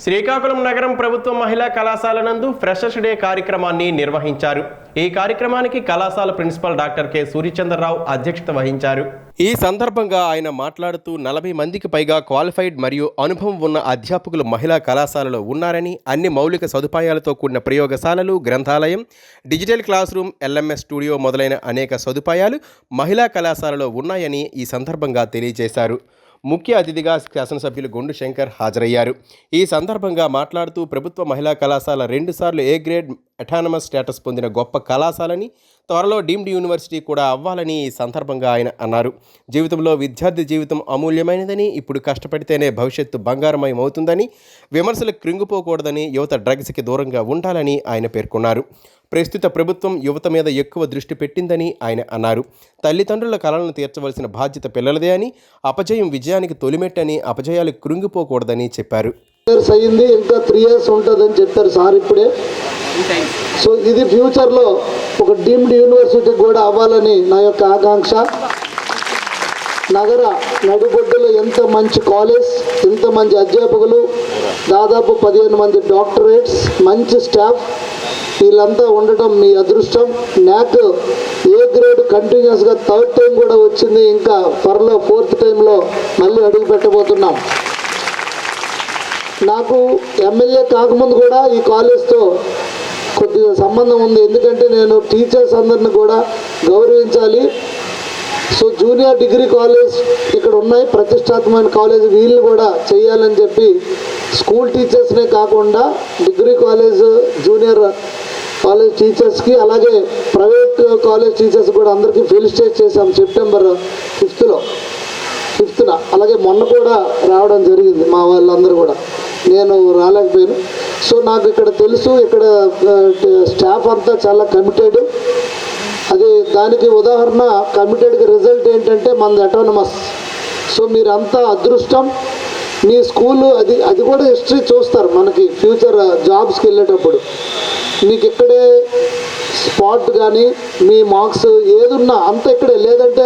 శ్రీకాకుళం నగరం ప్రభుత్వ మహిళా కళాశాల నందు ఫ్రెషర్స్ డే కార్యక్రమాన్ని నిర్వహించారు. ఈ కార్యక్రమానికి కళాశాల ప్రిన్సిపల్ డాక్టర్ కె సూర్యచంద్రరావు అధ్యక్షత వహించారు. ఈ సందర్భంగా ఆయన మాట్లాడుతూ 40 మందికి పైగా క్వాలిఫైడ్ మరియు అనుభవం ఉన్న అధ్యాపకులు మహిళా కళాశాలలో ఉన్నారని, అన్ని మౌలిక సదుపాయాలతో కూడిన ప్రయోగశాలలు, గ్రంథాలయం, digital class room, LMS studio మొదలైన అనేక సదుపాయాలు మహిళా కళాశాలలో ఉన్నాయని ఈ సందర్భంగా తెలియజేశారు. ముఖ్య అతిథిగా శాసనసభ్యులు గొండు శంకర్ హాజరయ్యారు. ఈ సందర్భంగా మాట్లాడుతూ ప్రభుత్వ మహిళా కళాశాల 2 సార్లు ఏ గ్రేడ్ అటానమస్ స్టేటస్ పొందిన గొప్ప కళాశాలని, త్వరలో డీమ్డ్ యూనివర్సిటీ కూడా అవ్వాలని ఈ సందర్భంగా ఆయన అన్నారు. జీవితంలో విద్యార్థి జీవితం అమూల్యమైనదని, ఇప్పుడు కష్టపడితేనే భవిష్యత్తు బంగారమయం అవుతుందని, విమర్శలకు కృంగిపోకూడదని, యువత డ్రగ్స్కి దూరంగా ఉండాలని ఆయన పేర్కొన్నారు. ప్రస్తుత ప్రభుత్వం యువత మీద ఎక్కువ దృష్టి పెట్టిందని ఆయన అన్నారు. తల్లిదండ్రుల కలలను తీర్చవలసిన బాధ్యత పిల్లలదే అని, అపజయం విజయానికి తొలిమెట్టని, అపజయాలకు కృంగిపోకూడదని చెప్పారు. అయింది ఇంకా 3 years ఉంటుందని చెప్పారు సార్ ఇప్పుడే. సో ఇది ఫ్యూచర్లో ఒక డీమ్డ్ యూనివర్సిటీ కూడా అవ్వాలని నా యొక్క ఆకాంక్ష. నగర నడిబొడ్డులో ఎంత మంచి కాలేజ్, ఎంత మంచి అధ్యాపకులు, దాదాపు 15 మంది డాక్టరేట్స్, మంచి స్టాఫ్, వీళ్ళంతా ఉండటం మీ అదృష్టం. న్యాక్ ఏ గ్రేడ్ కంటిన్యూస్గా 3rd టైం కూడా వచ్చింది. ఇంకా త్వరలో 4th టైంలో మళ్ళీ అడుగు పెట్టబోతున్నాం. నాకు ఎమ్మెల్యే కాకముందు కూడా ఈ కాలేజ్తో కొద్దిగా సంబంధం ఉంది. ఎందుకంటే నేను టీచర్స్ అందరిని కూడా గౌరవించాలి. సో జూనియర్ డిగ్రీ కాలేజ్ ఇక్కడ ఉన్నాయి, ప్రతిష్టాత్మకమైన కాలేజ్, వీళ్ళు కూడా చేయాలని చెప్పి స్కూల్ టీచర్స్నే కాకుండా డిగ్రీ కాలేజ్, జూనియర్ కాలేజ్ టీచర్స్కి, అలాగే ప్రైవేట్ కాలేజ్ టీచర్స్ కూడా అందరికీ ఫెలిసిటేట్ చేశాం September 5th. అలాగే మొన్న కూడా రావడం జరిగింది మా వాళ్ళందరూ కూడా, నేను రాలేకపోయాను. సో నాకు ఇక్కడ తెలుసు, ఇక్కడ స్టాఫ్ అంతా చాలా కమిటెడ్. అది దానికి ఉదాహరణ కమిటెడ్కి రిజల్ట్ ఏంటంటే మనది అటానమస్. సో మీరంతా అదృష్టం. మీ స్కూలు అది కూడా హిస్టరీ చూస్తారు మనకి ఫ్యూచర్ జాబ్స్కి వెళ్ళేటప్పుడు. మీకు ఇక్కడే స్పాట్ కానీ మీ మార్క్స్ ఏదున్నా అంతా ఇక్కడే, లేదంటే